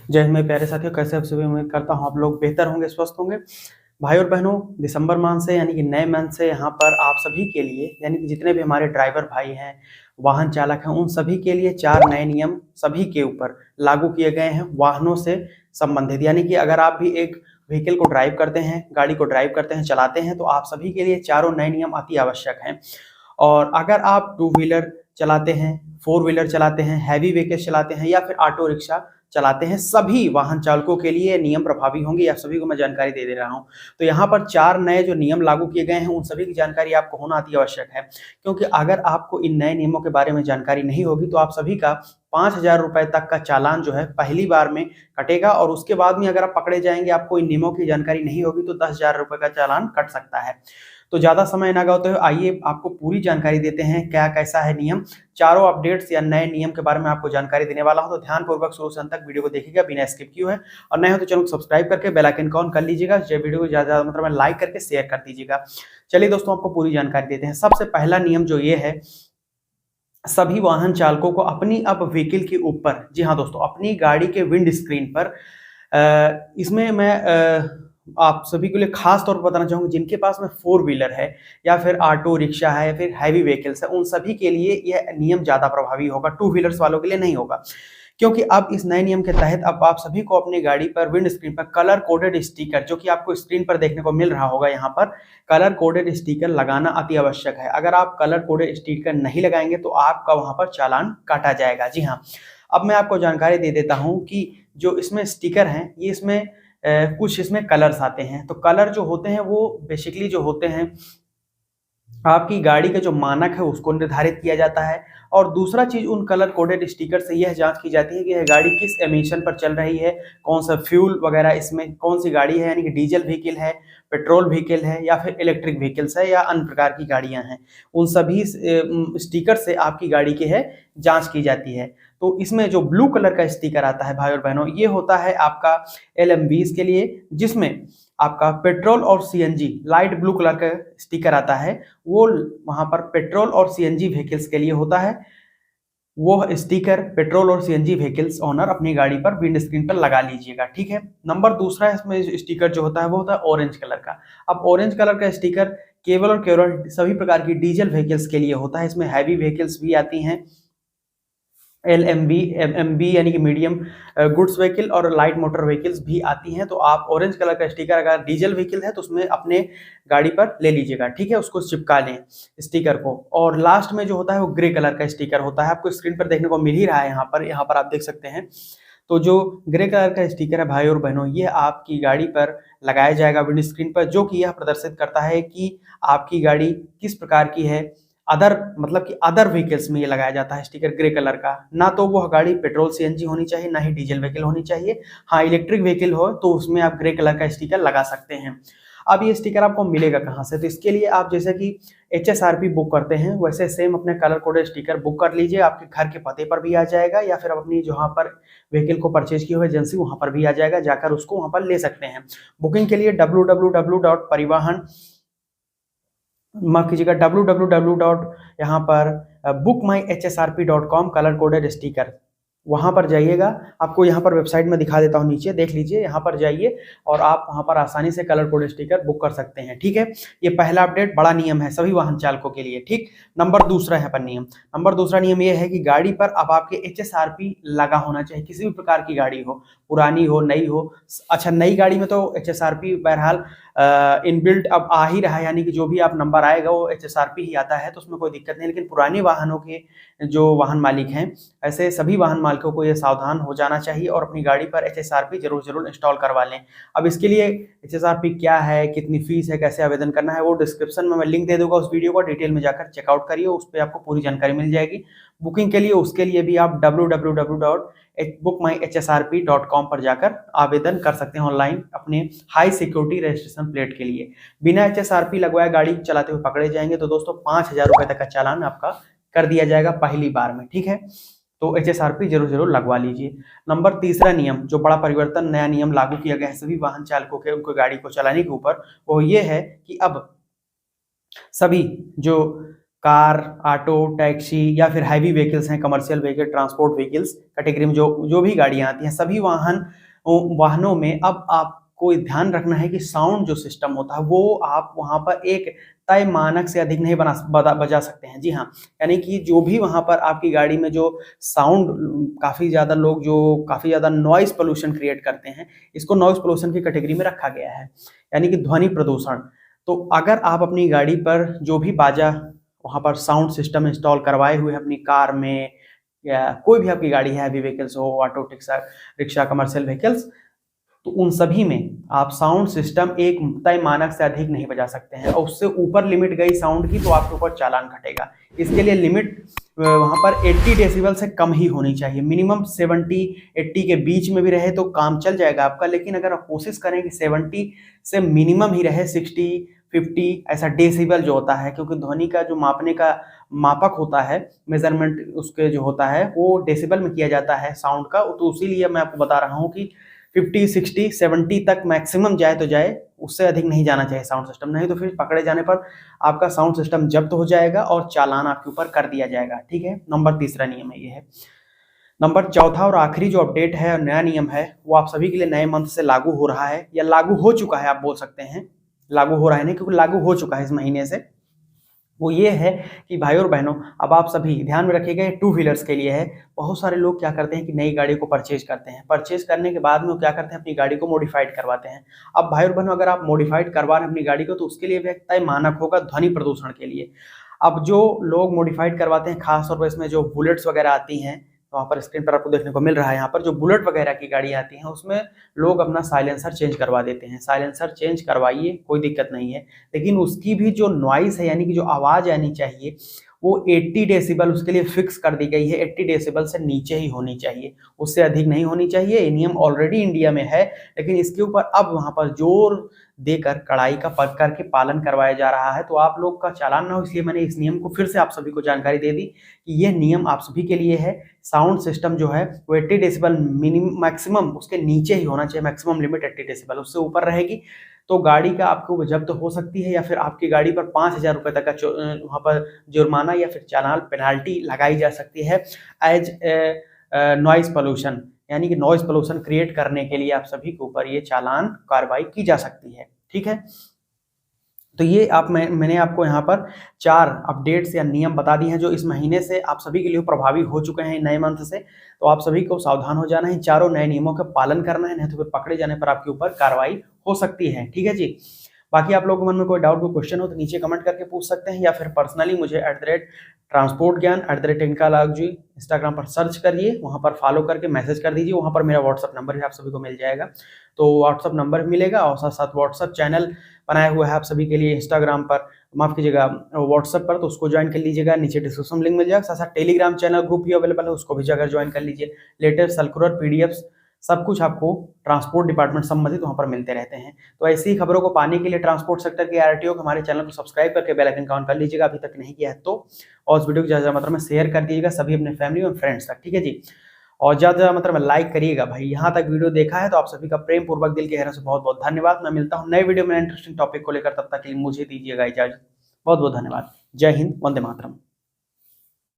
जय हिंद मेरे प्यारे साथियों, कैसे आप सभी। उम्मीद करता हूँ आप लोग बेहतर होंगे, स्वस्थ होंगे। भाई और बहनों, दिसंबर माह से यानी कि नए मंथ से यहाँ पर आप सभी के लिए यानी कि जितने भी हमारे ड्राइवर भाई हैं, वाहन चालक हैं, उन सभी के लिए 4 नए नियम सभी के ऊपर लागू किए गए हैं वाहनों से संबंधित। यानी कि अगर आप भी एक व्हीकल को ड्राइव करते हैं, गाड़ी को ड्राइव करते हैं, चलाते हैं, तो आप सभी के लिए चारों नए नियम अति आवश्यक हैं। और अगर आप टू व्हीलर चलाते हैं, फोर व्हीलर चलाते हैं, हैवी व्हीकल चलाते हैं या फिर ऑटो रिक्शा चलाते हैं, सभी वाहन चालकों के लिए नियम प्रभावी होंगे। या सभी को मैं जानकारी दे रहा हूं। तो यहाँ पर 4 नए जो नियम लागू किए गए हैं, उन सभी की जानकारी आपको होना अति आवश्यक है। क्योंकि अगर आपको इन नए नियमों के बारे में जानकारी नहीं होगी तो आप सभी का 5,000 रुपए तक का चालान जो है पहली बार में कटेगा। और उसके बाद में अगर आप पकड़े जाएंगे, आपको इन नियमों की जानकारी नहीं होगी, तो 10,000 रुपए का चालान कट सकता है। तो ज्यादा समय ना गवाते हुए आइए आपको पूरी जानकारी देते हैं क्या कैसा है नियम। चारों अपडेट्स या नए नियम के बारे में आपको जानकारी देने वाला हूं, तो ध्यानपूर्वक शुरू से अंत तक वीडियो को देखिएगा बिना स्किप किए हुए। और नए हो तो चैनल को सब्सक्राइब करके बेल आइकन को ऑन कर लीजिएगा। वीडियो को ज्यादा मतलब लाइक करके शेयर कर दीजिएगा। चलिए दोस्तों, आपको पूरी जानकारी देते हैं। सबसे पहला नियम जो ये है, सभी वाहन चालकों को अपनी अब व्हीकल के ऊपर, जी हाँ दोस्तों, अपनी गाड़ी के विंड स्क्रीन पर, इसमें मैं आप सभी के लिए खास तौर पर बताना चाहूंगा, जिनके पास में फोर व्हीलर है या फिर ऑटो रिक्शा है या फिर हैवी व्हीकल्स है, उन सभी के लिए यह नियम ज्यादा प्रभावी होगा। टू व्हीलर्स वालों के लिए नहीं होगा। क्योंकि अब इस नए नियम के तहत अब आप सभी को अपनी गाड़ी पर विंड स्क्रीन पर कलर कोडेड स्टिकर, जो कि आपको स्क्रीन पर देखने को मिल रहा होगा, यहाँ पर कलर कोडेड स्टिकर लगाना अति आवश्यक है। अगर आप कलर कोडेड स्टिकर नहीं लगाएंगे तो आपका वहां पर चालान काटा जाएगा। जी हाँ, अब मैं आपको जानकारी दे देता हूं कि जो इसमें स्टिकर हैं, ये इसमें कुछ इसमें कलर्स आते हैं। तो कलर जो होते हैं वो बेसिकली जो होते हैं, आपकी गाड़ी का जो मानक है उसको निर्धारित किया जाता है। और दूसरा चीज, उन कलर कोडेड स्टिकर से यह जांच की जाती है कि यह गाड़ी किस एमिशन पर चल रही है, कौन सा फ्यूल वगैरह इसमें कौन सी गाड़ी है, यानी कि डीजल व्हीकल है, पेट्रोल व्हीकल है या फिर इलेक्ट्रिक व्हीकल्स है या अन्य प्रकार की गाड़ियां हैं। उन सभी स्टिकर से आपकी गाड़ी की है जांच की जाती है। तो इसमें जो ब्लू कलर का स्टिकर आता है भाई और बहनों, ये होता है आपका LMVs के लिए, जिसमें आपका पेट्रोल और सीएनजी लाइट ब्लू कलर का स्टिकर आता है। वो वहां पर पेट्रोल और सीएनजी व्हीकल्स के लिए होता है। वो स्टिकर पेट्रोल और सीएनजी व्हीकल्स ओनर अपनी गाड़ी पर विंड स्क्रीन पर लगा लीजिएगा, ठीक है। नंबर दूसरा, इसमें स्टिकर जो होता है वो होता है ऑरेंज कलर का। अब ऑरेंज कलर का स्टिकर केवल और केवल सभी प्रकार की डीजल व्हीकल्स के लिए होता है। इसमें हैवी व्हीकल्स भी आती हैं, LMV MMB यानी कि मीडियम गुड्स व्हीकल, और लाइट मोटर व्हीकल्स भी आती हैं। तो आप ऑरेंज कलर का स्टिकर अगर डीजल व्हीकल है तो उसमें अपने गाड़ी पर ले लीजिएगा, ठीक है, उसको चिपका लें स्टिकर को। और लास्ट में जो होता है वो ग्रे कलर का स्टिकर होता है, आपको स्क्रीन पर देखने को मिल ही रहा है, यहाँ पर आप देख सकते हैं। तो जो ग्रे कलर का स्टिकर है भाई और बहनों, ये आपकी गाड़ी पर लगाया जाएगा विंड स्क्रीन पर, जो कि यह प्रदर्शित करता है कि आपकी गाड़ी किस प्रकार की है। अदर मतलब कि अदर व्हीकल्स में ये लगाया जाता है स्टिकर ग्रे कलर का। ना तो वो गाड़ी पेट्रोल सीएनजी होनी चाहिए, ना ही डीजल व्हीकल होनी चाहिए। हाँ, इलेक्ट्रिक व्हीकल हो तो उसमें आप ग्रे कलर का स्टिकर लगा सकते हैं। अब ये स्टिकर आपको मिलेगा कहाँ से? तो इसके लिए आप जैसे कि HSRP बुक करते हैं, वैसे सेम अपने कलर कोडेड स्टिकर बुक कर लीजिए। आपके घर के पते पर भी आ जाएगा, या फिर अपनी जहाँ पर व्हीकल को परचेज की हुई एजेंसी वहाँ पर भी आ जाएगा, जाकर उसको वहाँ पर ले सकते हैं। बुकिंग के लिए www.परिवहन माफ कीजिएगा www. यहाँ पर bookmyhsrp.com कलर कोडेड स्टिकर, वहां पर जाइएगा। आपको यहाँ पर वेबसाइट में दिखा देता हूँ, नीचे देख लीजिए, यहाँ पर जाइए और आप वहाँ पर आसानी से कलर कोडेड स्टिकर बुक कर सकते हैं, ठीक है। ये पहला अपडेट बड़ा नियम है सभी वाहन चालकों के लिए, ठीक। नंबर दूसरा है पर नियम, नंबर दूसरा नियम ये है कि गाड़ी पर अब आपके HSRP लगा होना चाहिए। किसी भी प्रकार की गाड़ी हो, पुरानी हो नई हो। अच्छा, नई गाड़ी में तो HSRP बहरहाल इनबिल्ट अब आ ही रहा है, यानी कि जो भी आप नंबर आएगा वो HSRP ही आता है, तो उसमें कोई दिक्कत नहीं। लेकिन पुराने वाहनों के जो वाहन मालिक हैं, ऐसे सभी वाहन मालिकों को ये सावधान हो जाना चाहिए और अपनी गाड़ी पर HSRP जरूर इंस्टॉल करवा लें। अब इसके लिए HSRP क्या है, कितनी फीस है, कैसे आवेदन करना है, वो डिस्क्रिप्शन में मैं लिंक दे दूंगा। उस वीडियो को डिटेल में जाकर चेकआउट करिए, उस पर आपको पूरी जानकारी मिल जाएगी। बुकिंग के लिए उसके लिए भी आप www.bookmyhsrp.com पर जाकर आवेदन कर सकते हैं ऑनलाइन अपने हाई सिक्योरिटी रजिस्ट्रेशन प्लेट के लिए। बिना HSRP लगवाए गाड़ी चलाते हुए पकड़े जाएंगे तो दोस्तों 5,000 रुपए तक का चालान आपका कर दिया जाएगा पहली बार में, ठीक है। तो HSRP जरूर लगवा लीजिए। नंबर तीसरा नियम, जो बड़ा परिवर्तन नया नियम लागू किया गया है सभी वाहन चालकों के उनको गाड़ी को चलाने के ऊपर, वो ये है कि अब सभी जो कार, ऑटो, टैक्सी या फिर हैवी व्हीकल्स हैं, commercial vehicle, transport vehicles category में जो भी गाड़ियां आती हैं, सभी वाहनों में अब आपको ध्यान रखना है कि साउंड जो सिस्टम होता है वो आप वहां पर एक तय मानक से अधिक नहीं बजा सकते हैं। जी हाँ, यानी कि जो भी वहां पर आपकी गाड़ी में जो साउंड, काफी ज्यादा लोग जो काफी ज्यादा नॉइज पोल्यूशन क्रिएट करते हैं, इसको नॉइज पोल्यूशन की कैटेगरी में रखा गया है, यानी कि ध्वनि प्रदूषण। तो अगर आप अपनी गाड़ी पर जो भी बाजा वहाँ पर साउंड सिस्टम इंस्टॉल करवाए हुए हैं अपनी कार में, या कोई भी आपकी गाड़ी है, हैवी व्हीकल्स हो, ऑटो रिक्शा, कमर्शियल व्हीकल्स, तो उन सभी में आप साउंड सिस्टम एक तय मानक से अधिक नहीं बजा सकते हैं, और उससे ऊपर लिमिट गई साउंड की तो आपके ऊपर चालान कटेगा। इसके लिए लिमिट वहाँ पर 80 डेसिबल से कम ही होनी चाहिए। मिनिमम 70-80 के बीच में भी रहे तो काम चल जाएगा आपका, लेकिन अगर आप कोशिश करें कि 70 से मिनिमम ही रहे, 60-50 ऐसा डेसिबल जो होता है, क्योंकि ध्वनि का जो मापने का मापक होता है, मेजरमेंट उसके जो होता है वो डेसिबल में किया जाता है साउंड का, तो इसीलिए मैं आपको बता रहा हूँ कि 50, 60, 70 तक मैक्सिमम जाए तो जाए, उससे अधिक नहीं जाना चाहिए साउंड सिस्टम, नहीं तो फिर पकड़े जाने पर आपका साउंड सिस्टम जब्त हो जाएगा और चालान आपके ऊपर कर दिया जाएगा। ठीक है, नंबर तीसरा नियम है ये है। नंबर चौथा और आखिरी जो अपडेट है और नया नियम है, वो आप सभी के लिए नए मंथ से लागू हो रहा है, या लागू हो चुका है, आप बोल सकते हैं। लागू हो रहा है नहीं, क्योंकि लागू हो चुका है इस महीने से। वो ये है कि भाई और बहनों, अब आप सभी ध्यान में रखिएगा, टू व्हीलर्स के लिए है। बहुत सारे लोग क्या करते हैं कि नई गाड़ी को परचेज करते हैं, परचेज करने के बाद में वो क्या करते हैं, अपनी गाड़ी को मॉडिफाइड करवाते हैं। अब भाई और बहनों, अगर आप मॉडिफाइड करवा रहे हैं अपनी गाड़ी को, तो उसके लिए भी एक तय मानक होगा ध्वनि प्रदूषण के लिए। अब जो लोग मॉडिफाइड करवाते हैं, खासतौर पर इसमें जो बुलेट्स वगैरह आती हैं, वहाँ पर स्क्रीन पर आपको देखने को मिल रहा है, यहाँ पर जो बुलेट वगैरह की गाड़ी आती हैं उसमें लोग अपना साइलेंसर चेंज करवा देते हैं। साइलेंसर चेंज करवाइए, कोई दिक्कत नहीं है, लेकिन उसकी भी जो नॉइस है, यानी कि जो आवाज़ आनी चाहिए, वो 80 डेसिबल उसके लिए फिक्स कर दी गई है। 80 डेसिबल से नीचे ही होनी चाहिए, उससे अधिक नहीं होनी चाहिए। ये नियम ऑलरेडी इंडिया में है, लेकिन इसके ऊपर अब वहाँ पर जोर देकर कड़ाई का पक करके पालन करवाया जा रहा है, तो आप लोग का चालान ना हो, इसलिए मैंने इस नियम को फिर से आप सभी को जानकारी दे दी कि यह नियम आप सभी के लिए है। साउंड सिस्टम जो है वो 80 डेसिबल मिनिमम, मैक्सिमम उसके नीचे ही होना चाहिए। मैक्सिमम लिमिट 80 डेसिबल, उससे ऊपर रहेगी तो गाड़ी का आपको जब्त हो सकती है, या फिर आपकी गाड़ी पर 5,000 रुपये तक का वहाँ पर जुर्माना या फिर चालान पेनाल्टी लगाई जा सकती है एज नॉइज पोल्यूशन, यानी कि नॉइज पोल्यूशन क्रिएट करने के लिए आप सभी के ऊपर ये चालान कार्रवाई की जा सकती है। ठीक है, तो ये मैंने आपको यहाँ पर 4 अपडेट्स या नियम बता दिए हैं जो इस महीने से आप सभी के लिए प्रभावी हो चुके हैं नए मंथ से। तो आप सभी को सावधान हो जाना है, चारों नए नियमों का पालन करना है, नहीं तो फिर पकड़े जाने पर आपके ऊपर कार्रवाई हो सकती है। ठीक है जी, बाकी आप लोगों के मन में कोई डाउट, कोई क्वेश्चन हो तो नीचे कमेंट करके पूछ सकते हैं, या फिर पर्सनली मुझे @ट्रांसपोर्ट ज्ञान @टेक्निकल इंस्टाग्राम पर सर्च करिए, वहाँ पर फॉलो करके मैसेज कर दीजिए। वहाँ पर मेरा व्हाट्सअप नंबर भी आप सभी को मिल जाएगा, तो व्हाट्सअप नंबर भी मिलेगा, और साथ साथ व्हाट्सअप चैनल बनाया हुआ है आप सभी के लिए इंस्टाग्राम पर, माफ कीजिएगा व्हाट्सअप पर, तो उसको ज्वाइन कर लीजिएगा, नीचे डिस्क्रिप्शन लिंक मिल जाएगा। साथ साथ टेलीग्राम चैनल ग्रुप भी अवेलेबल है, उसको भी जाकर ज्वाइन कर लीजिए। लेटेस्ट सर्कुलर, पीडीएफ्स, सब कुछ आपको ट्रांसपोर्ट डिपार्टमेंट संबंधित वहाँ पर मिलते रहते हैं। तो ऐसी ही खबरों को पाने के लिए ट्रांसपोर्ट सेक्टर के आरटीओ हमारे चैनल को सब्सक्राइब करके बेल आइकन ऑन कर लीजिएगा, अभी तक नहीं किया है तो, और इस वीडियो को ज़्यादा मात्रा में शेयर कर दीजिएगा सभी अपने फैमिली और फ्रेंड्स तक। ठीक है जी, और ज़्यादा मात्रा में लाइक करिएगा भाई। यहाँ तक वीडियो देखा है तो आप सभी का प्रेम पूर्वक दिल के गहराई से बहुत बहुत धन्यवाद। मैं मिलता हूँ नए वीडियो में इंटरेस्टिंग टॉपिक को लेकर, तब तक के लिए मुझे दीजिएगा इजाजत। बहुत बहुत धन्यवाद। जय हिंद, वंदे मातरम।